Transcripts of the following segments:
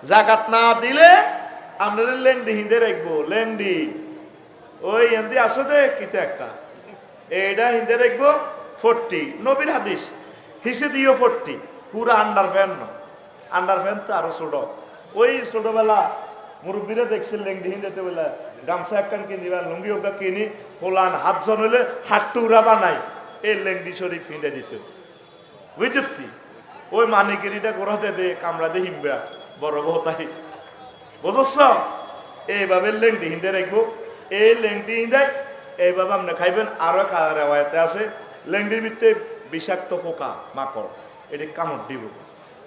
জাকাত না দিলে আপনাদের লেংডি হিন্দে রাখবো। লেংডি ওই হিন্দি আছে দে কিতে একটা এইটা হিন্দে রাখবো 40 নবীর হাদিস হিসে দিও 40 পুরা আন্ডার প্যান্ট তো আরো ছোট। ওই ছোটবেলা মুরব্বীরা দেখছিল লেংডি হিন্দিতে বলে গামছা একখান কিনি বা লুঙ্গি ওগা কিনি হোলান হাতজন হইলে হাতটু উড়া বানাই এই লেংডি শরীফ হিন্দে দিত বুঝতি। ওই মানিকেরিটা গোড়াতে দে কামড়া দে হিমবা বড় বহুতাই বুঝছ। এইভাবে লেংটি হিন্দে রাখবো। এই লেংটি হিন্দায় এইভাবে আপনি খাইবেন। আরো রেওয়ায়তে আছে লেংটির ভিতরে বিষাক্ত পোকা মাকড় এটি কামড় দিব।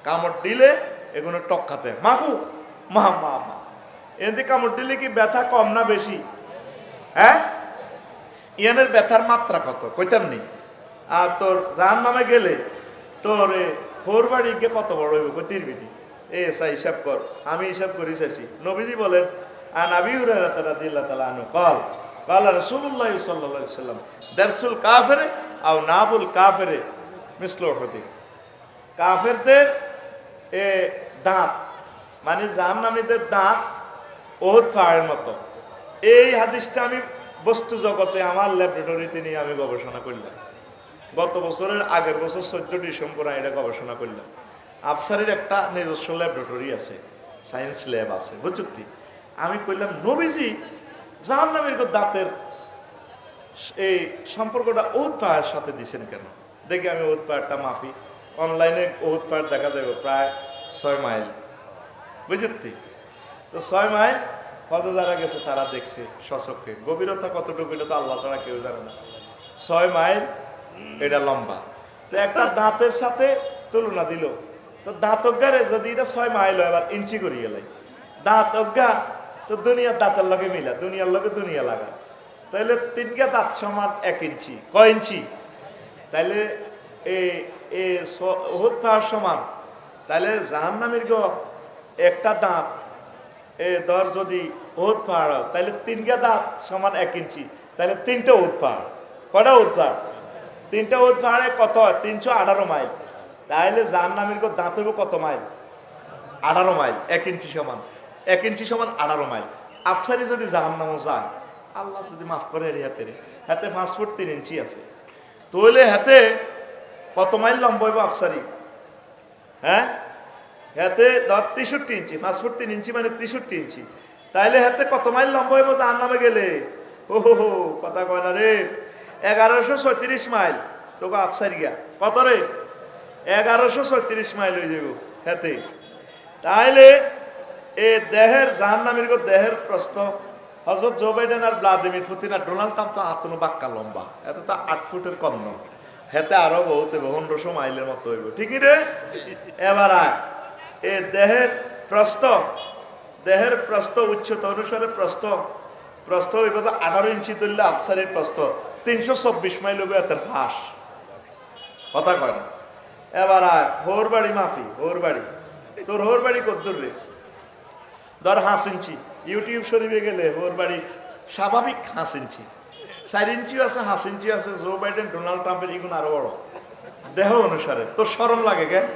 কামড় দিলে এগুলো টক খাতে মাকু মা মা মা এতে কামড় দিলে কি ব্যথা কম না বেশি? হ্যাঁ, ইয়ানের ব্যথার মাত্রা কত কইতাম নি। আর তোর যার নামে গেলে তোর হোর বাড়ি গিয়ে কত বড় হইব কতির বিধি এসা হিসাব কর। আমি হিসাব করি চাইছি। নবীজি বলেন আন আবি হুরায়রা রাদিয়াল্লাহু তাআলা আনহু قال قال রাসূলুল্লাহ সাল্লাল্লাহু আলাইহি ওয়াসাল্লাম দারসুল কাফির আও নাবুল কাফির মিসলু উহুদ। কাফেরদের দাঁত মানে জাহান্নামীদের দাঁত উহুদ পাহাড়ের মতো। এই হাদিসটা আমি বস্তু জগতে আমার ল্যাবরেটরিতে নিয়ে আমি গবেষণা করলাম। গত বছরের আগের বছর 14 ডিসেম্বর আমি এটা গবেষণা করলাম। আফসারের একটা নিজস্ব ল্যাবরেটরি আছে, সায়েন্স ল্যাব আছে বুঝছি। আমি কইলাম নবীজি জাহান্নামীর দাঁতের এই সম্পর্কটা উহুদ পাহাড়ের সাথে দিছেন কেন? দেখি আমি উহুদ পাহাড়টা মাপি। অনলাইনে উহুদ পাহাড় দেখা যাবে প্রায় 6 মাইল বুঝতি। তো 6 মাইল কত যারা গেছে তারা দেখছে সচক্ষে। গভীরতা কতটুকু এটা তো আল্লাহ ছাড়া কেউ জানে না। 6 মাইল এটা লম্বা। তো একটা দাঁতের সাথে তুলনা দিল। তো দাঁত অজ্ঞারে যদি এটা 6 মাইল হয়, এবার ইঞ্চি করি গেলে দাঁত অজ্ঞা তো দুনিয়ার দাঁতের লগে মিলা, দুনিয়ার লগে দুনিয়া লাগা। তাইলে 3 দাঁত সমান 1 ইঞ্চি। কয় ইঞ্চি? তাইলে উহুদ পাহাড় সমান। তাইলে জাহান্নামীর একটা দাঁত ধর যদি উহুদ পাহাড় হয় তাইলে 3 দাঁত সমান 1 ইঞ্চি। তাইলে 3টা উহুদ পাহাড়। কয়টা উহুদ পাহাড়? 3টা উহুদ পাহাড়ে কত হয়? 318 মাইল। তাইলে জাহান্নামীর দাঁত হইব কত মাইল? 18 মাইল। 1 ইঞ্চি সমান 1 ইঞ্চি সমান 18 মাইল। আফসারি যদি জাহান্নামও যায়, আল্লাহ যদি মাফ করে হাতে 5 ফুট 3 ইঞ্চি আছে। তাহলে হাতে কত মাইল লম্বা হইব আফসারি? হ্যাঁ, হাতে ধর 63 ইঞ্চি। 5 ফুট 3 ইঞ্চি মানে 63 ইঞ্চি। তাইলে হাতে কত মাইল লম্বা হইব জাহান্নামে গেলে? ও হো কথা কয় না রে। 1136 মাইল। তোকে আফসারি গা কত রে? 1136 মাইল হয়ে যাব হাতে। তাইলে দেহের জাহান্নামীর দেহের প্রস্থ হযরত জো বাইডেন আর ভ্লাদিমির পুতিন আর ডোনাল্ড ট্রাম্প তো আতনো বাক্কা লম্বা। এত তো 8 ফুটের কম নয়। হেতে আরো বহুত 1500 মাইলের মতো হইব। ঠিকই রে। এবার দেহের প্রস্থ উচ্চতা অনুসারে প্রস্থ ওইভাবে 18 ইঞ্চি ধরলে আফসারির প্রস্থ 324 মাইল হবে এত ফাঁস। কথা কয় না। এবার হোর বাড়ি মাফি। হোর বাড়ি তোর হোর বাড়ি কদ্দুর রে? ধর 5 ইঞ্চি। ইউটিউব শরীফে গেলে হোর বাড়ি স্বাভাবিক 5 ইঞ্চি। 4 ইঞ্চিও আছে, 5 ইঞ্চিও আছে। জো বাইডেন ডোনাল্ড ট্রাম্পের এগুলো আরো বড় দেহ অনুসারে। তোর শরম লাগে কেন?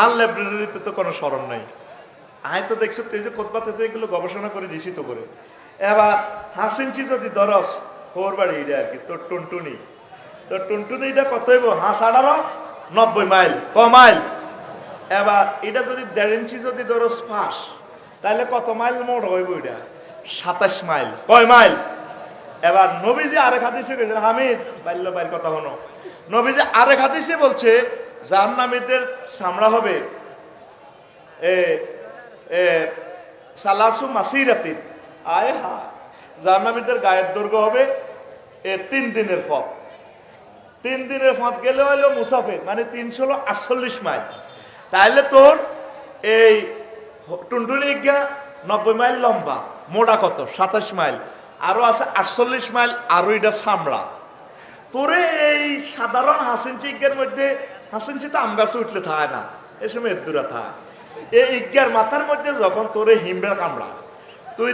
আর ল্যাবরেটরিতে তো কোনো শরম নাই। আয় তো দেখছো তুই যে খোদবাতে এগুলো গবেষণা করে দিছি তো করে। এবার 5 ইঞ্চি যদি ধরস হোর বাড়ি এটা আর কি তোর টুনটুনি। তোর টুনটুনিটা কত হইব? 18 90 মাইল। ক মাইল? এবার এটা যদি 1.5 ইঞ্চি যদি ধরস ফাঁস তাহলে কত মাইল মোট হইব? এটা 27 মাইল। কয় মাইল? এবার নবীজি আরেক হাদিসে গেছেন হামিদ বাল্য বাইর কথা হনো। নবীজি আরেক হাদিসে বলছে জাহান্নামীদের চামড়া হবে সালাসু মাসিরাতিন। আয় হা, জাহান্নামীদের গায়ের দৈর্ঘ্য হবে 3 দিনের পথ। 3 দিনের পথ গেলে হইলো মুসাফির মানে 348 মাইল। তাহলে তোর এই টুনটুনি 90 মাইল লম্বা, মোটা কত? 27 মাইল। আরো আছে 48 মাইল। আরো এটা চামড়া। তোরে এই সাধারণ 5 ইঞ্চি ইজ্ঞার মধ্যে 5 ইঞ্চি তো আম গাছে উঠলে থাকে না, এ সময় এদুরা থাকে। এই ইজ্ঞার মাথার মধ্যে যখন তোরে হিমড়া কামড়া, তুই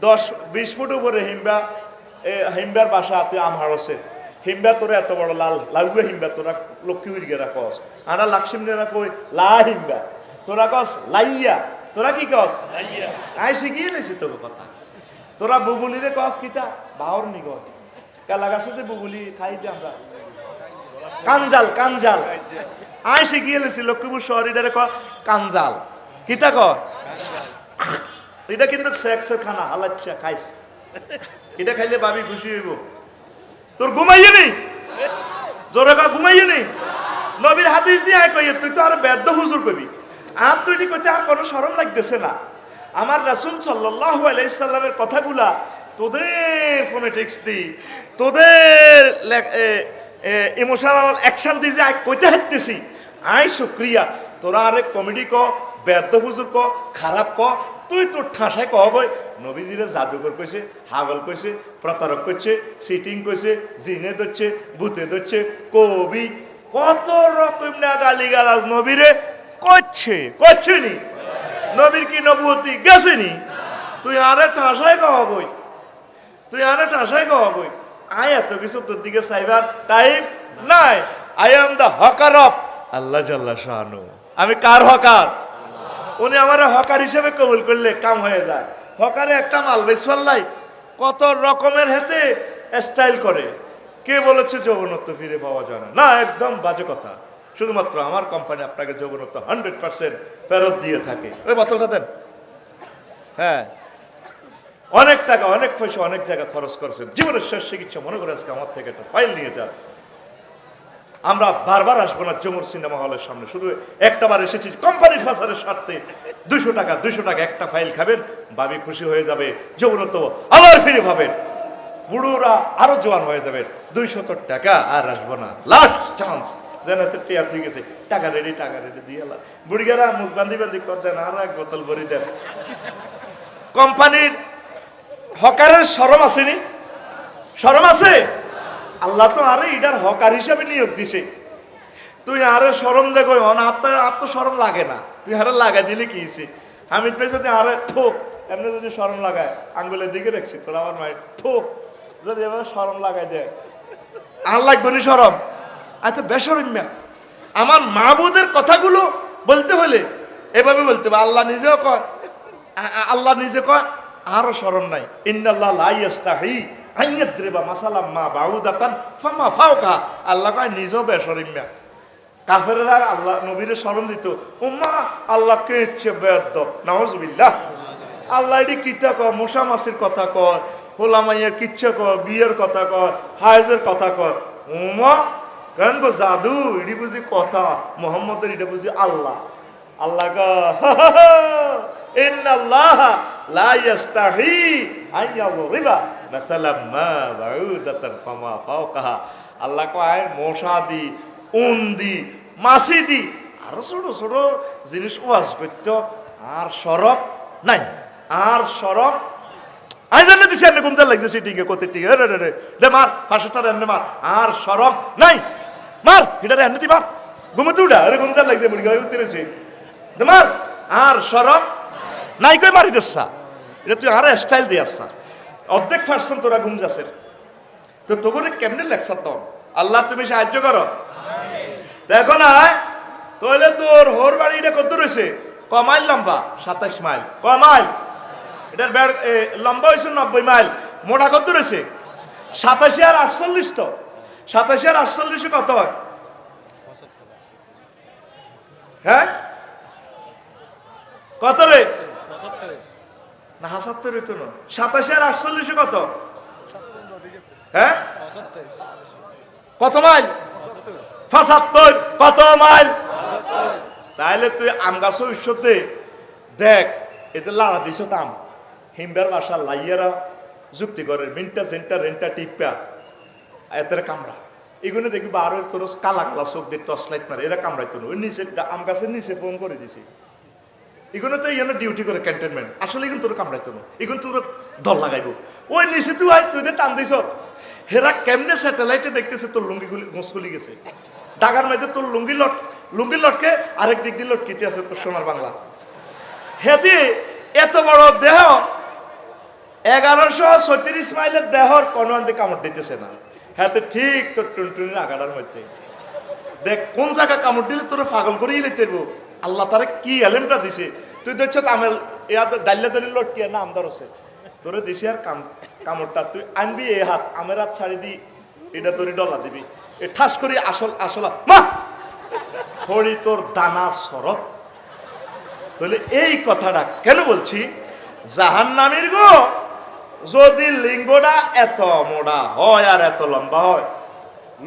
10-20 ফুট উপরে হিমবার বাসা তুই আম হারসে হিমবা তোরা এত বড় লাল লাগবে হিমবা তোরা লক্ষ্মী উড়িয়ে রাখস। আনা লাক্সিমরা কই লা হিমবা তোরা কস লাইয়া তোরা কি কস আই শিখিয়ে নিছি তোকে কথা তোরা বুগুলিরে কস কিতা বাহর নিগর কালা গাছতে বুগুলি খাইতে আমরা কাঞ্জাল কাঞ্জাল আই শিখিয়ে নিছি লক্ষ্মীপুর শহর এটারে ক কাঞ্জাল কিতা ক এটা কিন্তু সেক্সের খানা হালাচ্ছা খাইস এটা খাইলে ভাবি খুশি হইব তোর ঘুমাইয়ে নেই জোরে কা ঘুমাইয়ে নেই নবীর হাদিস দিয়ে আয় কই তুই তো আর বেদ্য হুজুর কবি আর তুই এটি কইতে আর কোনো শরম লাগতেছে না আমার রাসূল সাল্লাল্লাহু আলাইহি সাল্লামের কথাগুলা তোদের ফোনেটিক্স দি তোদের ইমোশনাল অ্যাকশন দিয়ে যে আয় কইতে হাঁটতেছি আয় শুকরিয়া তোরা আরে কমেডি ক বেদ্য হুজুর ক খারাপ ক তুই তোর ঠাসায় কবই নবীজিরে জাদুকর কইছে হাগল কইছে প্রতারক কইছে সিটিং কইছে জিনে ধরছে ভূতে ধরছে কবি কত রকম না গালিগালাজ নবীরে করছে নি নবীর কি নবুয়তি গেছে নি তুই আরে ঠাসায় কবই আয় এত কিছু তোর দিকে চাইবার টাইম নাই I am the hawker of Allah জাল্লা শানু আমি কার হকার উনি আমার হকার হিসেবে কবুল করলে কাম হয়ে যায় হকারে একটা মাল বেসল্লাই কত রকমের হেতে স্টাইল করে কে বলেছে যৌবনত্ব ফিরে পাওয়া যায় না একদম বাজে কথা শুধুমাত্র আমার কোম্পানি আপনাকে যৌবনত্ব 100% ফেরত দিয়ে থাকে ওই বোতলটা দেন হ্যাঁ অনেক টাকা অনেক পয়সা অনেক জায়গা খরচ করেছেন জীবনের শেষ চিকিৎসা মনে করে আজকে আমার থেকে একটা ফাইল নিয়ে যান আমরা বারবার আসবো না যমুর সিনেমা হলের সামনে শুধু একটা বার এসেছি কোম্পানির ফাসারের স্বার্থে 200 টাকা একটা ফাইল খাবেন ভাবি খুশি হয়ে যাবে যৌবনত্ব আবার ফিরে পাবেন বুড়োরা আরো জোয়ান হয়ে যাবে 200 টাকা আর আসবো না লাস্ট চান্স জানাতে টিয়া ঠিক আছে টাকা রেডি দিয়ে বুড়িগারা মুখ বান্ধি কর দেন আর এক বোতল ভরি দেন কোম্পানির হকারের শরম আসেনি শরম আছে আল্লাহ তো আরে এটার হকার হিসাবে নিয়োগ দিছে তুই আরে শরম দেখো আত্মশরম লাগে না তুই আরে লাগাই দিলে কি হয়েছে হামিদ ভাই যদি আরে থোক এমনি যদি শরম লাগায় আঙ্গুলের দিকে রাখছি তোর আমার মায়ের থোক যদি এভাবে শরম লাগাই দেয় আর লাগবে না শরম আচ্ছা বেশরম্যা আমার মাহবুদের কথাগুলো বলতে হলে এভাবে বলতে হবে আল্লাহ নিজে কয় আরো শরম নাই ইন্নাল্লাহ লা ইয়াস্তাহি আইয়াদ্রিবা মাসালাম মা বাউদাতান ফামা ফাওকা আল্লাহ কয় নিজেও বেশরম্যা কাফেররা আল্লাহ নবীরে শরম দিত উম্মা আল্লাহকে ইচ্ছে বেয়াদব নাউজুবিল্লাহ আল্লাহ এটি কিতা কয় মশা মাছির কথা কয় হোলামাইয়ার কিচ্ছা কয় বিয়ের কথা কয় হায়েজের কথা কয় উম্মা কেন গো জাদু এটি বুঝি কথা মোহাম্মদের এটা বুঝি আল্লাহ আল্লাহ ইন্নাল্লাহ লা ইয়াস্তাহি আইয়াদরিবা মাসালাম মা বাউদাতান ফামা ফাওকাহা আল্লাহ কয় মশা দি উন দি মাছি দি আরো ছোট ছোট জিনিস ওয়াজ করত আর শরম নাই আর শরম আই জানলে দিছি এনে গুমজাল লাগছে সিটিকে কত টিকে রে দে মার ফাঁসটা এনে মার আর শরম নাই মার এটা এনে দি মার ঘুমতে উড়া আরে গুমজাল লাগছে মুড়ি গায়ে উঠতেছে দে মার আর শরম নাই কই মারি দেছা এটা তুই আর স্টাইল দিয়ে আসছা অর্ধেক পার্সেন্ট তোরা ঘুম যাচ্ছের তো তোকে কেমনে লেকচার দাও আল্লাহ তুমি সাহায্য করো দেখো না তাহলে তোর হোর বাড়িটা কত রয়েছে কমাইল লম্বা 27 মাইল কমাইল এটার লম্বা হয়েছে 90 মাইল মোটা কত রয়েছে 87 আর 48 তো 87 আর 48 কত হয় হ্যাঁ কত রে না 75 হইতো না 87 আর 48 কত হ্যাঁ কত মাইল 75 কত মাইল তাহলে তুই আম গাছ ঈশ্বরতে দেখ এই যে লাড়া দিছ তাম হিমবার বাসা লাইয়ারা যুক্তি করে মিনটা সেন্টার রেন্টা টিপা এতের কামড়া এগুলো দেখবি আরো তোর কালা কালা চোখ দিয়ে টর্চ লাইট মারে এরা কামড়াইতো না ওই নিচে আম গাছের নিচে ফোন করে দিছি এগুলো তো এখানে ডিউটি করে ক্যান্টনমেন্ট আসলে এগুলো তোর কামড়াইতো না এগুলো তোর দল লাগাইবো ওই নিচে তুই আয় তুই টান দিছ হেরা কেমনে স্যাটেলাইটে দেখতেছে তোর লুঙ্গিগুলি মুসকুলি গেছে ডাগার মধ্যে তোর লুঙ্গি লটকে আরেক দিক দিয়ে লটকিতে আছে তোর সোনার বাংলা হেতি এত বড় দেহ 1136 মাইলের দেহর কোনো আনতে কামড় দিতেছে না হাতে ঠিক তোর টুনটুনির আগাটার মধ্যে দেখ কোন জায়গা কামড় দিলে তোর পাগল করেই লেতে আল্লাহ তারা কি এলেমটা দিছে তুই দেখছ তামেল ইয়া ডাইলে দলি লটকিয়া না আমদার আছে তোরে দিছি আর কামড়টা তুই আনবি এই হাত আমের হাত ছাড়ি দি এটা তোর ডলা দিবি এ ঠাস করি আসল মা হরি তোর দানা সরব। তাহলে এই কথাটা কেন বলছি, জাহান্নামীর গো যদি লিঙ্গটা এত মোড়া হয় আর এত লম্বা হয়,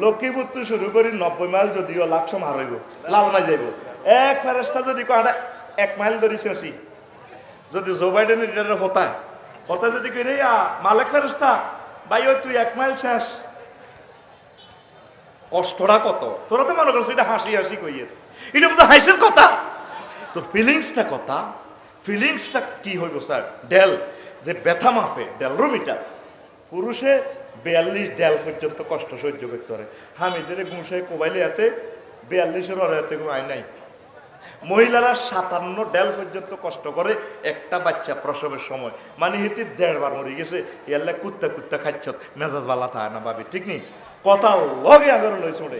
লক্ষ্মীপুর তো শুরু করি 90 মাইল যদিও লাকসম হার হইব লালমাই যাইব। এক ফেরেস্তা যদি কটা 1 মাইল ধরি শেষি, যদি জো বাইডেনের হতায় যদি কই রে মালিক ফেরেস্তা ভাই ওই তুই 1 মাইল শেষ, কষ্টটা কত তোরা তো মনে করছো এটা হাসি কইয়ের, এটা বোধ হাসির কথা, তোর ফিলিংসটা কথা। ফিলিংসটা কি হইব স্যার? ডেল যে ব্যথা মাপে ডেলরোমিটার, পুরুষে 42 ডেল পর্যন্ত কষ্ট সহ্য করতে পারে। হামিদের গুঁসায় কোবাইলে এতে 42-এর এতে আই নাই। মহিলারা 57 ডেল পর্যন্ত কষ্ট করে একটা বাচ্চা প্রসবের সময়, মানে হিতে 1.5 বার মরে গেছে। এল্লা কুত্তা খাচ্ছ মেজাজ বালা থাকে না ভাবি, ঠিক নেই কথা লগে আগর লই শুনে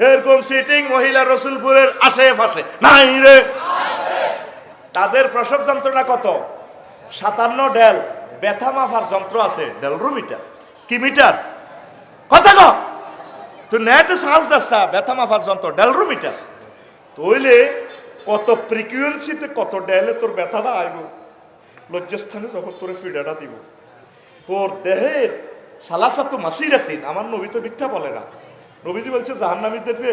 এরকম সিটিং মহিলা রসুলপুরের আশেপাশে নাই রে। তাদের প্রসব যন্ত্রণা কত? 57 ডেল। ব্যথা মাপার যন্ত্র আছে ডেলরোমিটার। কি মিটার? কথা কো তুই নেটে সার্চ দাসা ব্যথা মাপার যন্ত্র ডেলরোমিটার। তইলে কত ফ্রিকুয়েন্সিতে কত ডেলে তোর ব্যথাটা আইব, লজ্জাস্থানে যখন তোর ফিডাটা দিব। তোর দেহের সালাসাতু মাসিরাতিন, আমার নবী তো মিথ্যা বলে না। নবীজি বলছে জাহান্নামীদেরকে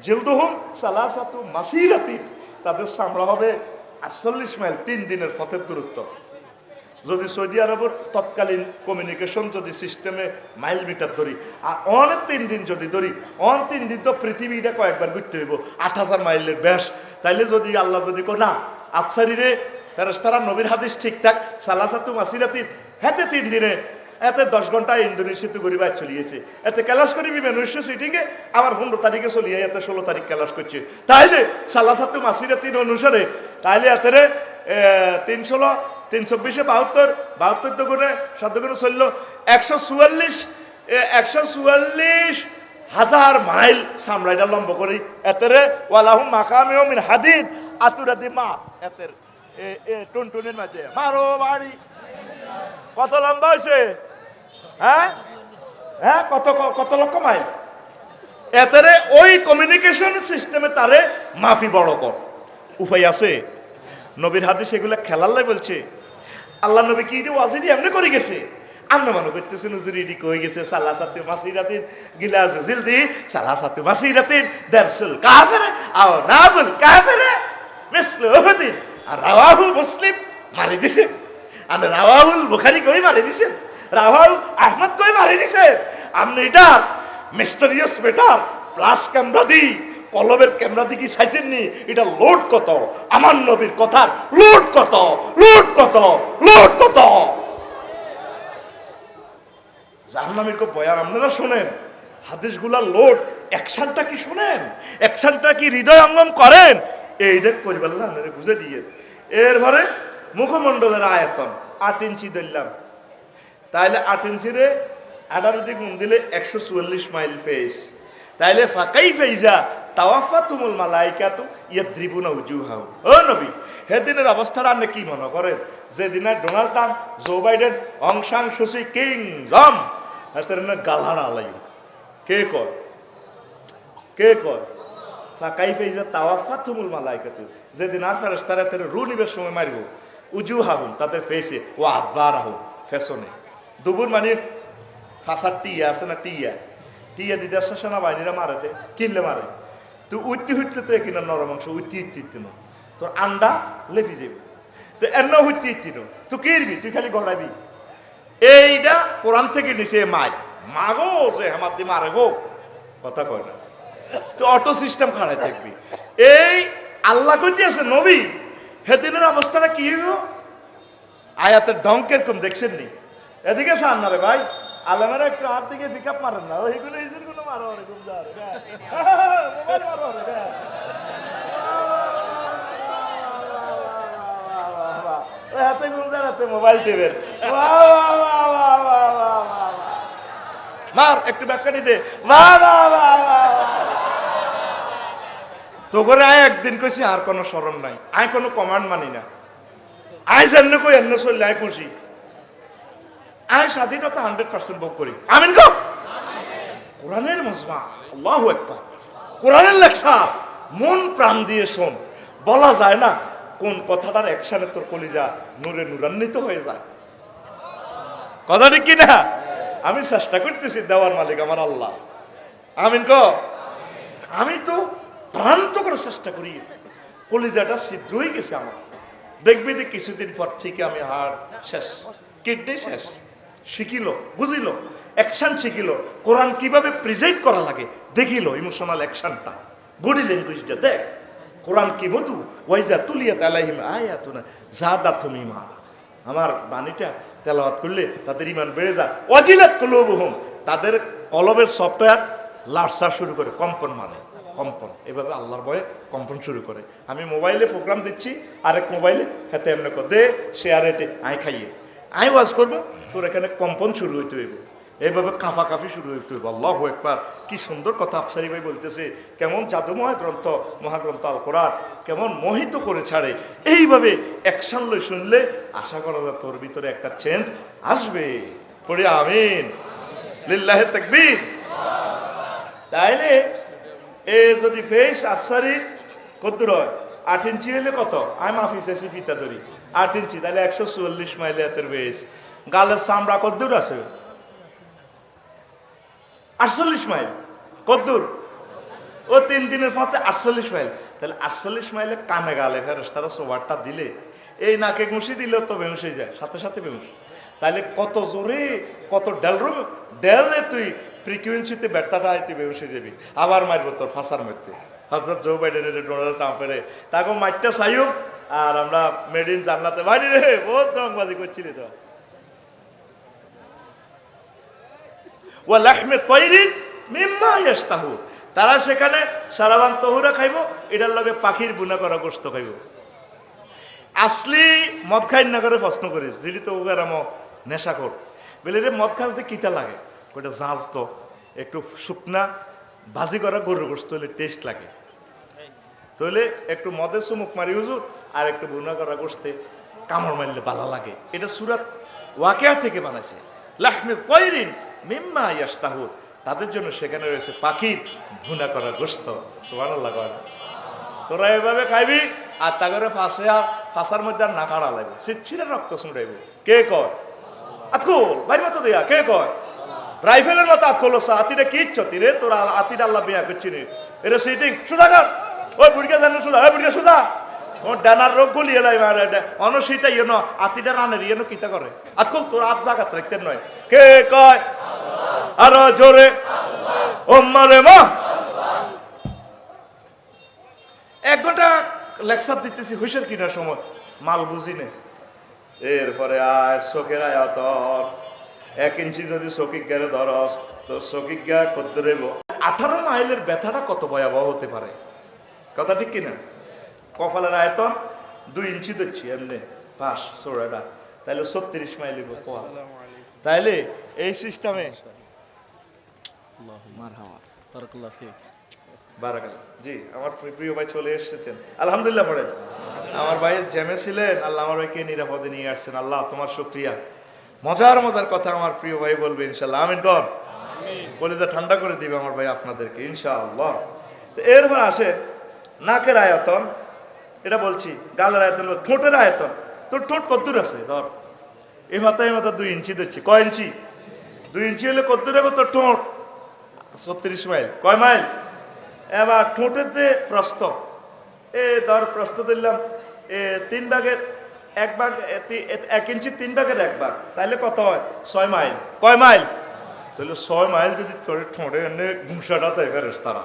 জিলদুহুম সালাসাতু মাসিরাতিন, তাদের চামড়া হবে 48 মাইল, 3 দিনের পথের দূরত্ব। যদি সৌদি আরবের তৎকালীন কমিউনিকেশন যদি সিস্টেমে মাইল মিটার ধরি আর অনেক 3 দিন যদি ধরি, 3 দিন তো পৃথিবীটা কয়েকবার ঘুরতে হইব, 8000 মাইলের বেশ। তাইলে যদি আল্লাহ যদি না আফসারি রে ফেরেশতারা নবীর হাদিস ঠিকঠাক সালাসাতু মাসিরাতিন হেতে 3 দিনে এতে 10 ঘন্টা ইন্দোনেশিয়াতে গরিবাই চলিয়েছে, এতে ক্যালাস করিবি মানুষ সিটিংয়ে আবার 15 তারিখে চলিয়ে এতে 16 তারিখ ক্যালাস করছে। তাইলে সালাসাতু মাসিরাতিন অনুসারে তাইলে এতে 316 324 72 তো করে 7 করে চলল 144,000 মাইল সামরাইটা লম্ব করি এতেরে ওয়ালাহুম মাকামিউ মিন হাদিদ আতুরাদি মা এতের টুনটুনের মাঝে মারো বাড়ি। কত লম্বা হয়েছে? হ্যাঁ কত লক্ষ মাইল। এতেরে ওই কমিউনিকেশন সিস্টেমে তারে মাফি বড় কর উপায় আছে? নবীর হাদিস এগুলা খেলাল্লাই বলছে। আল্লাহ নবী কি ওয়াজিদি এমনি করে গেছে, আমরা মনে করতেছেন হুজুর এডি কই গেছে সালাসাতু মাসিরাতিন গিলাজু জিলদি সালাসাতু মাসিরাতিন দারসুল কাফির আও নাবুল কাফির মিসলু উহুদিন। আর রাওয়াহু মুসলিম মারি দিছেন, আর রাওয়াহুল বুখারী কই মারি দিছেন, রাওয়াহু আহমদ কই মারি দিছেন। আপনি এটা মিস্টেরিয়াস বেটার প্লাস ক্যামেরা দি কলবের ক্যামেরা দিকে সাইজেন নি, এটা লোড কত আমার নবীর কথার লোড কত জাহান্নামীর কো বয়ান আপনারা শুনেন, হাদিসগুলা লোড অ্যাকশনটা কি শুনেন, অ্যাকশনটা কি হৃদয় অঙ্গম করেন, এইটা করবেন না আপনারা বুঝে দিয়ে। এরপরে মুখমণ্ডলের আয়তন 8 ইঞ্চি ধরলাম, তাইলে 8 ইঞ্চিরে 18 গুণ দিলে 144 মাইল ফেস। তাইলে ফাঁকাই ফেইজা তাওয়াফাতুমুল মালাইকাতু ইয়াদ্রিবুনা উজুহাহু। ও নবী, সেদিনের অবস্থাটা আপনি কি মনে করেন? যেদিন ডোনাল্ড ট্রাম্প, জো বাইডেন, অং সান সুচি কিংডম এদের গালহাড়া আলাই কে কয় ফাঁকাই ফেইজা তাওয়াফাতুমুল মালাইকাতু, যেদিন আর ফেরেশতারা এদের রু নিবের সময় মারিব উজুহাহুম তাদের ফেসে ও আদবারাহুম ফেশনে। দুবুর মানে ফাঁসার টিয়া আছে না, টিয়া দিতে আসছে সেনাবাহিনীরা মারেতে কিনলে মারে। তুই উঠতে তো কিনা নরম মাংস উঠতে না, তোর আন্ডা লেফি যাবি তো এন্ন উঠতে তুই কিরবি, তুই খালি গড়াবি। এইটা কোরআন থেকে নিছে মাগো যে হেমার দি মারে গো, কথা কয় না, তুই অটো সিস্টেম খাড়াই থাকবি। এই আল্লাহ কই দিয়েছে নবী, সেদিনের অবস্থাটা কি হইব? আয়াতের ঢং কিরকম দেখছেন নি? এদিকে সান না রে ভাই, আলমেরা একটু হাত দিকে পিক আপ মারেন না, ওইগুলো ইজুরগুলো মারো রে গুমজার মোবাইল মারো রে ওই হাতে গুমজার হাতে মোবাইল টিপের মার একটু ব্যাটকাটি দে তো করে আয় একদিন কইছি আর কোনো স্মরণ নাই, আয় কোনো কমান্ড মানি না, আয় যেমনি কই এমনি চললে আয় খুশি, আয় স্বাধীনতা 100% ভোগ করি। আমিন গো। কোরআনের মজমা, আল্লাহু আকবার, কোরআনের লেকচার, মন প্রাণ দিয়ে শোন। বলা যায় না কোন কথাটার একসাথে তোর কলিজা নূরে নূরান্বিত হয়ে যায়। কথা ঠিক কিনা? আমি চেষ্টা করতেছি, দেওয়ার মালিক আমার আল্লাহ। আমিন কো। আমি তো প্রান্ত করে চেষ্টা করি, কলিজাটা ছিদ্র হয়ে গেছে আমার। দেখবি যে কিছুদিন পর থেকে আমি হার্ট শেষ, কিডনি শেষ, শিখিল, বুঝিল, অ্যাকশন শিখিল, কোরআন কিভাবে প্রেজেন্ট করা লাগে দেখিল, ইমোশনাল অ্যাকশনটা, বডি ল্যাঙ্গুয়েজটা দেখ। কোরআন কি মধু, ওয়াইজা তুলিয়াত আলাইহিম আয়াতুনা যাদাতুহুম ঈমানা। আমার বাণীটা তেলাওয়াত করলে তাদের ঈমান বেড়ে যায়। ওয়াজিলাত কুলুবুহুম, তাদের কলবের সফটওয়্যার লাড়সা শুরু করে, কম্পন মানে কম্পন, এভাবে আল্লাহর ভয়ে কম্পন শুরু করে। আমি মোবাইলে প্রোগ্রাম দিচ্ছি, আরেক মোবাইলে হাতে এমনি কর দে শেয়ার এটে আয় খাইয়ে আয় ওয়াজ করবো, তোর এখানে কম্পন শুরু হইতে হইব, এইভাবে কাফাকাফি শুরু হইতে হইব। আল্লাহু আকবার। কি সুন্দর কথা আফসারি ভাই বলতেছে, কেমন জাদুময় গ্রন্থ, মহাগ্রন্থ আল কোরআন কেমন মোহিত করে ছাড়ে। এইভাবে অ্যাকশন লই শুনলে আশা করা যায় তোর ভিতরে একটা চেঞ্জ আসবে। পড়ে আমিন, লিল্লাহে তাকবীর। তাইলে এ যদি ফেস আফসারির কদ্দুর হয় 8 ইঞ্চি হলে কত, আমি মাফি চাইছি ফিতা ধরি 8 ইঞ্চি, তাহলে 144 মাইল এতের বেশ। গালের চামড়া কদ্দুর আছে, 48 মাইল। কদ্দুর? ও 3 দিনের পথে 48 মাইল। তাহলে 48 মাইলে কানে গালে ফেরেশতারা সোবারটা দিলে, এই নাকে ঘুষি দিলেও তো বেহুশ হয়ে যায়, সাথে সাথে বেহুশ। তাহলে কত জোরে, কত ডেলে তুই ফ্রিকুয়েন্সিতে ব্যর্থটা হয়, তুই বেহুশ হয়ে যাবি। আবার মারবো তোর ফাঁসার মধ্যে। হযরত জো বাইডেনের ডোনাল্ড ট্রাম্পের তাকে মারটা চাইও, আর আমরা মেড ইন জান্নাতে বাইরে রে বহুত রংবাজি করছিলি তো। ওয়া লাহমে তায়রিন মিম্মা ইয়াশতাহু, তারা সেখানে সারাবান তহুরা খাইব, এটার লগে পাখির বুনা করা গোশত খাইব। আসলি মদ খাই না করে প্রশ্ন করিস, দিলি তো ওগারাম নেশা কর, বলে রে মদ খাস দিয়ে কিটা লাগে, ওইটা জাঁজ তো একটু শুকনা ভাজি করা গরুর গোশত হলে টেস্ট লাগে, তাহলে একটু মদের চুমুক মারি হুজুর, আর একটু বুনা করা গোশতে কামড় মারলে ভালো লাগে। এটা সূরা ওয়াকিয়া থেকে বানাইছে। লাহমে তায়রিন মিম্মা ইয়াশতাহু, তাদের জন্য সেখানে রয়েছে পাখির ভুনা করা গোশত। সুবহানাল্লাহ। তোরা এভাবে খাইবি, আর তাগরে ফাঁসার মধ্যে আর না কাড়া লাগবে, সিচ্ছিরে রক্ত ছুঁড়াইব। কে কয়? আতকুল বাইর মতো দেয়া কে কয়? রাইফেলের মতো আতকুল আতিটা কি ইচ্ছতি রে, তোরা আতিটা আল্লাহ বিয়া করছি রে, এটা সিটিং সুদাকার। ওই বুড়িকা জানো সুদা, ওই বুড়িকা সুদা, ও ডানার রোগ গুলিয়ে লাই মারে অনশীতা ইয়েন আতিটা রানের ইয়েন কিতা করে। আতকুল তোর আত জাগাত রাখতেন নয়। কে কয়? আরো জোরে ও মারে মা। 1 ঘন্টা লেকচার দিতেছি হুইসের কিনার সময় মাল বুঝি নে। এরপরে আয় চোখের আয়াত 1 ইঞ্চি যদি চকিক গেলে ধরস তো চকিক গা করতে দেব। 18 মাইলের ব্যথাটা কত ভয়াবহ হতে পারে, কথা ঠিক কিনা? কপালের আয়তন 2 ইঞ্চি দিচ্ছি এমনি পাশ চোড়াটা, তাহলে 36 মাইল পোয়া। তাইলে এই সিস্টেমে জি আমার প্রিয় ভাই চলে এসেছেন, আলহামদুলিল্লাহ। পড়েন আমার ভাই জ্যামে ছিলেন, আল্লাহ আমার ভাইকে নিরাপদে নিয়ে আসছেন, আল্লাহ তোমার শুকরিয়া। মজার মজার কথা আমার প্রিয় ভাই বলবে ইনশাল্লাহ, আমিন কর। কলেজা ঠান্ডা করে দিবে আমার ভাই আপনাদেরকে ইনশাআল্লাহ। এরপর আসে নাকের আয়তন, এটা বলছি, গালের আয়তন, ঠোঁটের আয়তন। তোর ঠোঁট কদ্দুর আছে ধর, এই মাথা 2 ইঞ্চি দিচ্ছি। কয় ইঞ্চি? 2 ইঞ্চি হলে কদ্দুর হবে তোর ঠোঁট? 36 মাইল। কয় মাইল? এবার ঠোঁটের যে প্রস্থ, ধর প্রস্থ দিলাম 3 ভাগের 1 ভাগ, 1 ইঞ্চি 3 ভাগের 1 ভাগ, তাইলে কত হয়? 6 মাইল। কয় মাইল? তাহলে 6 মাইল যদি তোর ঠোঁটে এনে ঘুষাটা দেয় ফেরেস তারা,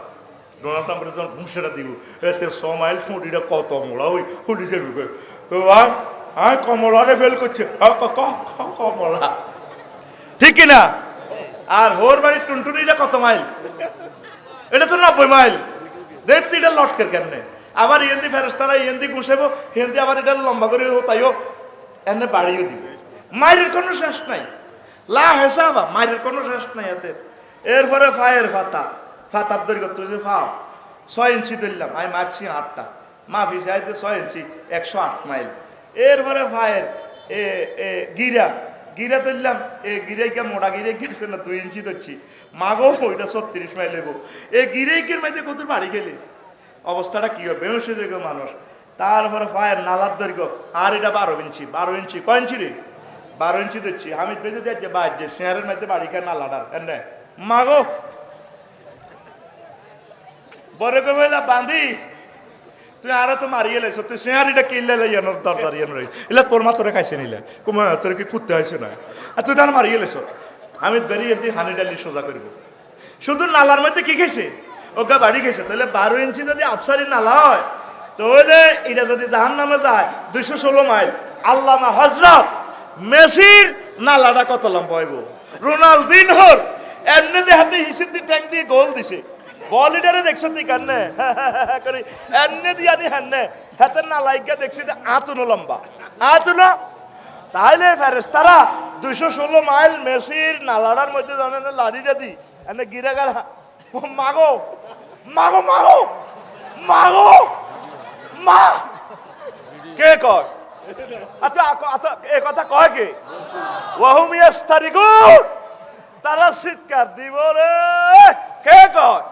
ডোনাল্ড ট্রাম্পের যখন ঘুষাটা দিব, এতে 6 মাইল ঠোঁটিটা কত মোড়া ওই হুলি যাবে। আর কমলারে বেল করছে, কমলা, ঠিক কিনা? আর হোর বাড়ির টুনটুনিটা কত মাইল? এটা তো 90 মাইল। দেখতে এটা লটকের কেমনে। আবার ইয়েন্দি ফেরেশতারা ইয়েন্দি ঘুষাবো, হিন্দি আবার এটা লম্বা করে তাইও এনে বাড়িও দিবে। মায়ের কোনো শেষ নাই, লা হেসাবা, মায়ের কোনো শেষ নাই এতে। এরপরে ফায়ের ফাতা, ফাতার দৈর্ঘ্য তুই যে ফাও 6 ইঞ্চি ধরলাম, আমি মারছি 8টা, মাফি চাইতে 6 ইঞ্চি 108 মাইল। এরপরে ভাইয়ের এ এ গিরা গিরা ধরলাম, গিরাইকা মোটা গিরে গেছে না 2 ইঞ্চি ধরছি, মাগো ওইটা 36 মাইল হইব। গিরাইকের মাইতে কত বাড়ি গেলে অবস্থাটা কি হবে, বেহুশ হয়ে যাবে মানুষ। তারপরে ভাইয়ের নালার দৈর্ঘ্য, আর এটা 12 ইঞ্চি। 12 ইঞ্চি কয় ইঞ্চি রে? 12 ইঞ্চি ধরছি। হামিদ বেঁধে দিয়ে বাদ যে শেয়ারের মধ্যে বাড়ি খায় নালাটার এনে মাগো বড় কইলা বান্ধি তুই আরো তো মারিয়ে লাইছ, তুই শেয়ারিটা কিনলে লাইয়ানোর দরজার ইয়ান রই এলা তোর মা তোরে খাইছে নিলে কুমা তোর কি কুত্তে হয়েছে না, আর তুই তার মারিয়ে লাইছ। আমি বেরিয়ে দিয়ে হানি ডালি সোজা করব, শুধু নালার মধ্যে কি খেয়েছে? ওগা বাড়ি খেয়েছে। তাহলে 12 ইঞ্চি যদি আফসারি নালা হয়, তাহলে এটা যদি জাহান নামে যায় 216 মাইল। আল্লামা হজরত মেসির নালাটা কত লম্বা হইব? রোনালদিনহোর এমনি দেহাতে হিসেব দিয়ে ট্যাঙ্ক দিয়ে গোল দিছে। বলিডারে দেখছো তুই কান্নে করি এমনি দিয়ে আনি হ্যান্নে হাতের নালাইকা দেখছি যে আতুনো লম্বা আতুনো। তাইলে ফেরেশতারা 216 মাইল মেসির নালাটার মধ্যে জানেন লাড়িটা দি এনে গিরাগার মাগো মাগো মাগো মাগো মা কে কয়? আচ্ছা আচ্ছা এ কথা কয় কে? ওয়াহুম ইয়াস্তারিকুন, তারা চিৎকার দিব রে। কে কয়?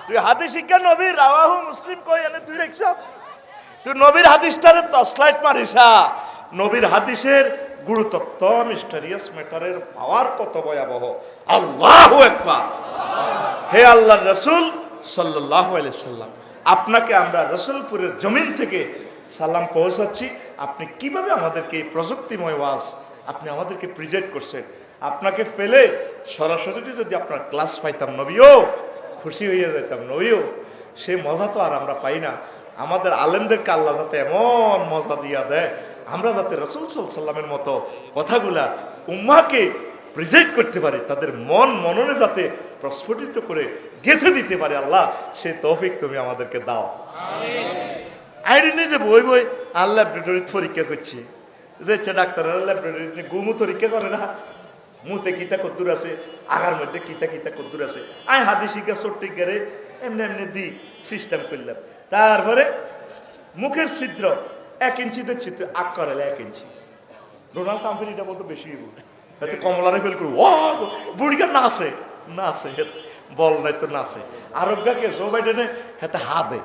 তুই হাদিস শিক্ষা নবী রাওয়াহু মুসলিম কই এনে তুই দেখছ? তুই নবীর হাদিসটারে টর্চলাইট মারিসা। নবীর হাদিসের গুরুতত্ত্ব মিস্টেরিয়াস ম্যাটারের পাওয়ার কত ভয়াবহ। আল্লাহু আকবার। হে আল্লাহর রাসূল সাল্লাল্লাহু আলাইহি সাল্লাম, আপনাকে আমরা রসুলপুরের জমিন থেকে সালাম পৌঁছাচ্ছি। আপনি কিভাবে আমাদেরকে এই প্রযুক্তিময় ওয়াজ আপনি আমাদেরকে প্রেজেন্ট করছেন। আপনাকে পেলে সরাসরি যদি আপনার ক্লাস পাইতাম নবীও খুশি হইয়া যেতাম নবীও, সে মজা তো আর আমরা পাই না। আমাদের আলেমদেরকে আল্লাহ যাতে এমন মজা দিয়া দেয়, আমরা যাতে রাসূল সাল্লাল্লাহু আলাইহি ওয়াসাল্লামের মতো কথাগুলা উম্মাহকে প্রেজেন্ট করতে পারি, তাদের মননে যাতে প্রস্ফুটিত করে গেঁথে দিতে পারে, আল্লাহ সে তৌফিক তুমি আমাদেরকে দাও। আইডি নিজে বই বই আর ল্যাবরেটরি পরীক্ষা করছি, যে ডাক্তাররা ল্যাবরেটরি গুমু পরীক্ষা করে না, মুতে কিতা কদ্দুর আছে, আগার মধ্যে কিতা কিতা কদ্দুর আছে। আই হাদি শিখা চট্টি গেড়ে এমনি এমনি দি সিস্টেম করলাম। তারপরে মুখের ছিদ্র 1 ইঞ্চি তো ছিদ্র আগ করালে 1 ইঞ্চি। ডোনাল্ড ট্রাম্পের এটা বলতো বেশি হয়তো কমলারে ফেল করবো, ও বুড়িকা না আছে না আছে বল নাই তো না আছে। আরোগ্যকে জো বাইডেনে হাতে হাতে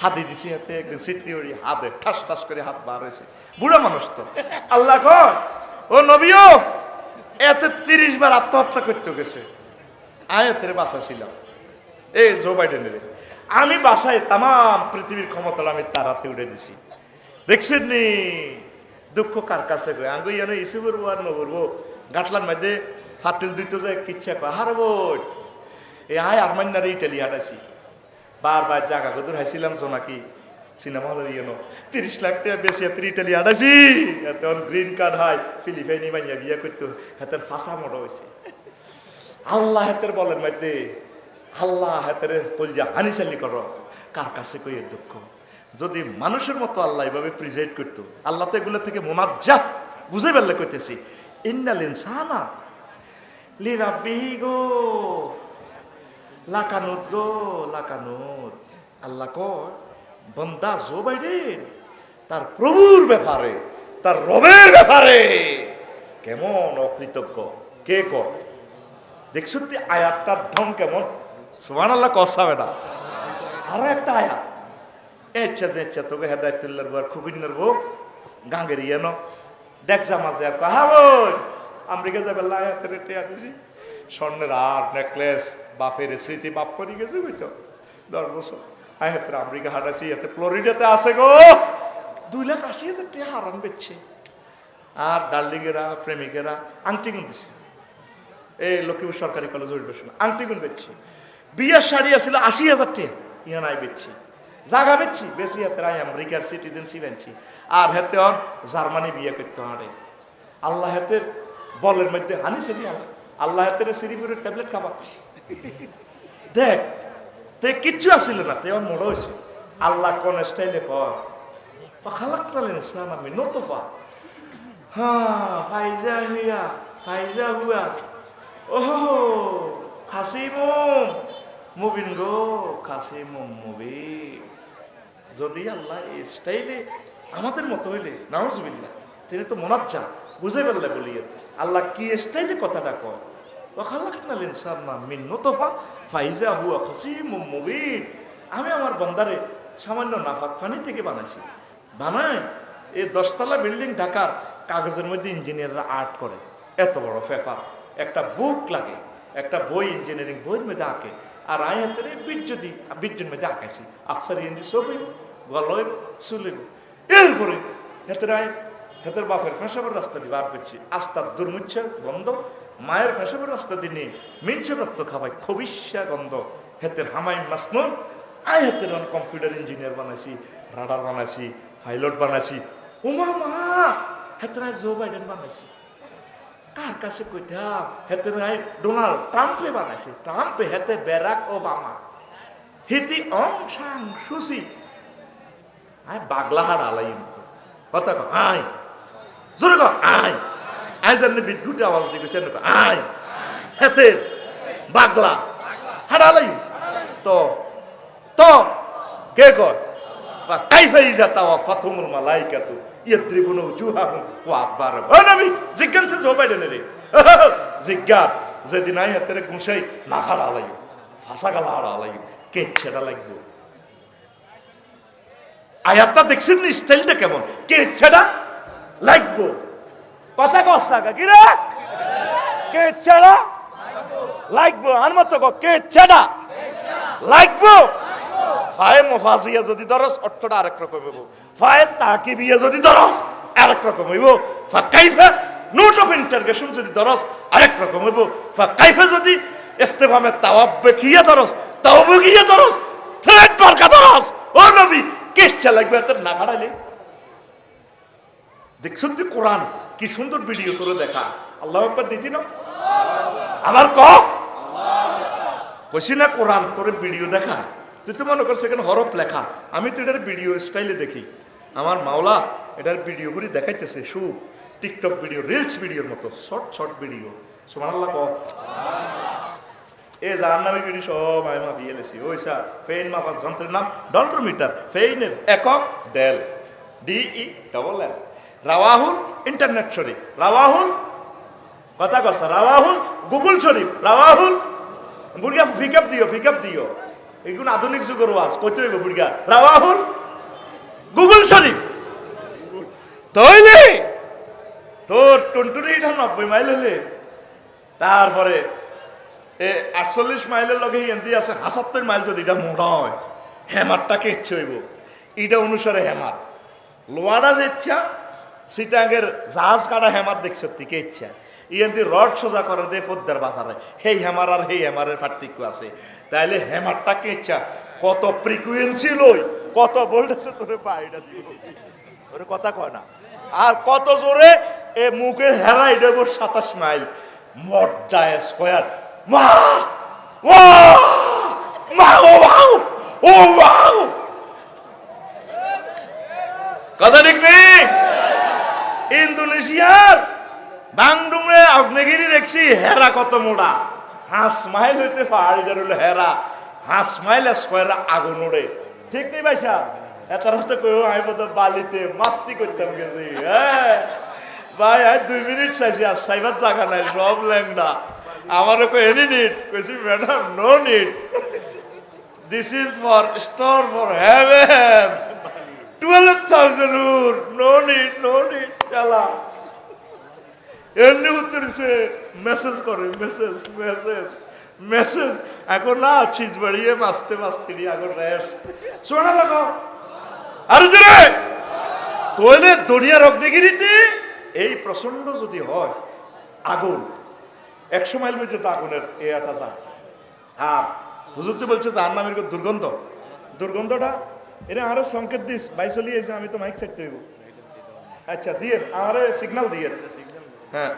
হাতি দিছি, হাতে একদিন সিদ্ধি ওড়ি হাতে ঠাস ঠাস করে হাত বার হয়েছে। বুড়া মানুষ তো। আল্লাহ কন ও নবীও এতে 30 বার আত্মহত্যা করতে গেছে, আয়াতের বাসা ছিলাম এই জো বাইডেনের। আমি বাসায় তাম পৃথিবীর ক্ষমতা আমি তারাতে উড়ে দিছি। দেখছেন নি দুঃখ কার কাছে গো আঙ্গু ইয়ানো ইসে করবো আর নবরবো গাটলার মধ্যে ফাতিল দিতে যায় কিচ্ছা কয় হারবো এই আয় আরমান্নারে ইটালি হাঁটাছি বারবার জায়গা কদুর হাইছিলাম জোনাকি সিনেমা হলের ইয়েনো 30 লাখ টাকা বেশি হাতের ইটালি হাঁটাছি। এখন গ্রিন কার্ড হয় ফিলিপাইনি মাইয়া বিয়ে করতে হাতের ফাঁসা মোটা হয়েছে। আল্লাহ হাতের বলের মধ্যে আল্লাহ হাতের কলজা হানিসালি করো কার কাছে কই এর দুঃখ। যদি মানুষের মতো আল্লাহ এভাবে প্রেজেন্ট করতো, আল্লাহ তো এগুলো থেকে মোনাজ্জাত বুঝে বেল্লা করতেছি। ইন্নাল ইনসানা লিরাব্বিহি গো লাকানুত গো লাকানুত। আল্লাহ কয় বান্দা জো বাইডেন তার প্রভুর ব্যাপারে তার রবের ব্যাপারে কেমন অকৃতজ্ঞ। কে কয়? দেখছো আয়াতটার ঢং কেমন? সুবহানাল্লাহ কসাবে না। আরো একটা আয়াত এচ্ছা যে ইচ্ছা তোকে হেদায়তুল্লাহর বার খুবিন্নর বউ গাঙ্গের ইয়েনো দেখছা মাঝে আর হাবন আমেরিকা যাবে আয়াতের টেয়া দিছি স্বর্ণের আর নেকলেস বাপের স্মৃতি বাপ করে গেছে বুঝতো 10 বছর আয়াতের আমেরিকা হাঁটাছি, এতে ফ্লোরিডাতে আছে গো 2,80,000 টাকা হারান বেচছে। আর ডার্লিংয়েরা প্রেমিকেরা আংটি গুন দিছে, এই লক্ষ্মীপুর সরকারি কলেজ অধিবেশন আংটি গুন বেচছে। বিয়ের শাড়ি আসছিল 80,000 টাকা, ইয়া নাই বেচছি জাগা বেচছি বেশি হাতের আই আমেরিকার সিটিজেনশিপ আনছি। আর হাতে জার্মানি বিয়ে করতে হারে আল্লাহ হাতের বলের মধ্যে হানি সেটি আল্লাহ হাতের সিরিপুরের ট্যাবলেট খাবা দেখ তে কিচ্ছু আসিল না, তে মোড় হয়েছে। আল্লাহ কোন স্টাইলে কয় খালাক্তালেন ইসলাম আমি নতফা হ্যাঁ ফাইজা হুয়া ও হাসিমুম মুবিন গো কাছে মুবিন, যদি আল্লাহ এই স্টাইলে আমাদের মতো হইলে নাউজুবিল্লাহ, তিনি তো মোনাজ্জা বুঝে ফেললে বলিয়ে আল্লাহ কি স্টাইলে কথাটা কয়, ওয়াখালাকনাল ইনসানা মিন নুতফা ফাইজা হুয়া খাসীমুম মুবিন। আমি আমার বান্দারে সামান্য নাফাক পানি থেকে বানাইছি, বানাই এই 10 তলা বিল্ডিং ঢাকার কাগজের মধ্যে ইঞ্জিনিয়াররা আর্ট করে, এত বড় পেপার, একটা বুক লাগে, একটা বই ইঞ্জিনিয়ারিং বইয়ের মধ্যে আঁকে, আর আই হাতের বীর্যের মধ্যে আঁকাইছি, আফসার ইঞ্জি সবই গলয় চুলিব। এরপরে হেতের আয় হেতের বাপের ফেসাবের রাস্তা দিয়ে বার করছি, আস্তার দুর্মুচ্ছা গন্ধ, মায়ের ফেসাবের রাস্তা দিয়ে নিয়ে মিনসে রক্ত খাবাই খবিষ্যা গন্ধ, হেতের হামাইন মাসনুন। আই হাতের কম্পিউটার ইঞ্জিনিয়ার বানাইছি, রাডার বানাইছি, পাইলট বানাইছি, ওমা মা হেতের আয় জো বাইডেন বানাইছি। কার কাছে কইতাম হেতে নাই ডোনাল্ড ট্রাম্পে বানাইছে, ট্রাম্পে হেতে ব্যারাক ওবামা, হিতি অং সাং সুসি। আয় বাগলাহার আলাই তো কথা কো আয় জোরে কো আয়, আয় জানি বিদ্যুৎ আওয়াজ দিয়ে গেছে আয় হেতে বাগলা হারালাই তো তো কে কর কাইফা ইজাতা ওয়া ফাতুমুল মালাইকাতু ইয়াদ্রিবুনা উজুহাহুম ওয়া আদবারহুম। ও নবী জিজ্ঞাসা জো বাইডেন রে জিজ্ঞা যেদিন আই হাতের গুছাই না খাড়া আলাই ফাঁসা গালা হারা আলাই কে ছেড়া লাগবে। আয়াতটা দেখছেন নি স্টাইলটা কেমন, কে ছেড়া লাগবো কথা কসা কি রে, কে ছেড়া লাগবো আর মত কে ছেড়া লাগবো। ফায়ে মুফাসিয়া যদি দরস অর্থটা আরেক রকম হইব, ফায়ে তাকিবিয়া যদি দরস আরেক রকম হইব, ফা কাইফা নোট অফ ইন্টারগেশন যদি দরস আরেক রকম হইব, ফা কাইফা যদি ইস্তেফহামে তাওয়াব্বিকিয়া দরস তাওবিকিয়া দরস থ্রেড মার্কা দরস। ও নবী কে ইচ্ছা লাগবে এত না হারাইলে। দেখছুন তুই কোরআন কি সুন্দর ভিডিও তোরে দেখা, আল্লাহু আকবার দিতি না আমার কইছি না কোরআন তোরে ভিডিও দেখা, তুই তো মনে করছো এখানে হরফ লেখা, আমি তো এটার ভিডিও স্টাইলে দেখি। আমার মাওলা এটার ভিডিও করে দেখাইতেছে সু টিকটক ভিডিও রিলস ভিডিওর মতো শর্ট ভিডিও। সুবহানাল্লাহ কও এ জাহান্নামী ভিডিও সব আমি মাপিয়ে লেছি। ওই স্যার ফেইন মাপার যন্ত্রের নাম ডলরোমিটার, ফেইনের একক ডেল ডিই ডবল এল। রাওয়াহুল ইন্টারনেট শরীফ, রাওয়াহুল কথা কথা রাওয়াহুল গুগল শরীফ, রাওয়াহুল বুড়িয়া পিকআপ দিও এগুলো আধুনিক যুগের ওয়াজ কইতে হইব বুড়িয়া রাওয়াহুল গুগল শরীফ। তইলে তোর টুনটুনিটা 90 মাইল হইলে তারপরে 48 মাইলের লগে এমনি আছে ৭৭ মাইল, যদি এটা মোড়া হয় হেমারটাকে ইচ্ছে হইব এটা অনুসারে হেমার লোয়ারা যে ইচ্ছা সিটাঙ্গের জাহাজ কাটা হেমার দেখছ থেকে ইচ্ছা ইয়েন্দি রড সোজা করে দে ফদ্দার বাজারে, সেই হেমার আর সেই হেমারের পার্থক্য আছে। তাইলে হেমারটাকে ইচ্ছা কত ফ্রিকুয়েন্সি লই কত ভোল্টেজে তোরে বাইটা দিব ওরে কথা কয় না, আর কত জোরে এ মুখের হেরাই দেব ২৭ মাইল মড্ডা স্কয়ার মা ওয়া মা ও ওয়াও ও ওয়াও কথা ঠিক নেই। ইন্দোনেশিয়ার বাংডুমে আগ্নেয়গিরি দেখছি হেরা কত মোড়া, ৫ মাইল হইতে পাহাড়িটার হলো হেরা, ৫ মাইল স্কয়ার আগুন ওড়ে ঠিক নেই ভাইসা। এত রাতে কেউ আমি বোধ বালিতে মাস্তি করতাম গেছি, হ্যাঁ ভাই আর 2 মিনিট চাইছি আর সাইবার জায়গা নাই সব ল্যাংডা। আমারও কই এনি নিট কইছি madam no NEET, this is for store for heaven 12,000 উর নো নিট চালা এমনি উত্তরছে মেসেজ করে মেসেজ এখন না চিজ বাড়িয়ে মাসতে এখন রেস শোনা লাগো আর জোরে তোলে দুনিয়ার অগ্নিগিরিতে এই প্রচন্ড যদি হয় আগুন 100 মাইল পর্যন্ত আগুনের এয়াটা যায়। আর হুজুর তো বলছে জাহান্নামের দুর্গন্ধটা এটা আরো সংকেত দিস ভাই চলিয়েছে, আমি তো মাইক চাইতে হইব। আচ্ছা দিয়ে আরে সিগন্যাল দিয়ে হ্যাঁ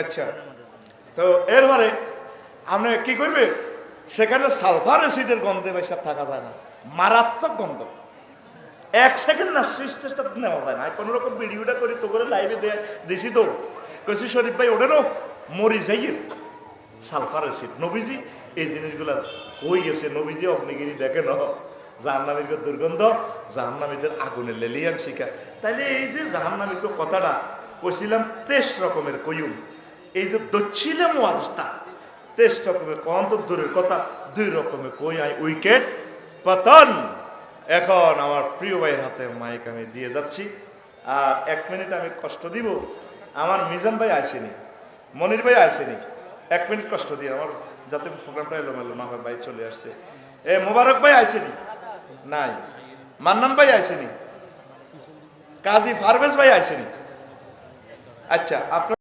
আচ্ছা তো এরপরে আপনি কি করবে সেখানে সালফার অ্যাসিডের গন্ধে বেশি থাকা যায় না, মারাত্মক গন্ধ, 1 সেকেন্ড না সুইচটা নেওয়া যায় না। কোনো রকম ভিডিওটা করি তো করে লাইভে দিছি তো কইছি শরীফ ভাই ওঠেনো মরি যাইয়ের সালফার অ্যাসিড নবীজি এই জিনিসগুলা কই গেছে নবীজি অগ্নিগিরি দেখে ন জাহান্নামীদের দুর্গন্ধ জাহান্নামীদের আগুনের লেলিয়ান শিখা। তাইলে এই যে জাহান্নামীর কথাটা কইছিলাম 23 রকমের কইম, এই যে দচ্ছিলাম ওয়াজটা 23 রকমের কম তো দূরের কথা 2 রকমের কই আই উইকেট পতন। এখন আমার প্রিয় ভাইয়ের হাতে মাইক আমি দিয়ে যাচ্ছি, আর 1 মিনিট আমি কষ্ট দিব। আমার মিজান ভাই আসেনি, মনির ভাই আসেনি, 1 মিনিট কষ্ট দিয়ে আমার যাতে প্রোগ্রামটা এলোমেলো না হয়। ভাই চলে আসছে, এ মোবারক ভাই আসেনি, নাই মান্নান ভাই আসেনি, কাজী পারভেজ ভাই আসেনি। আচ্ছা আপনার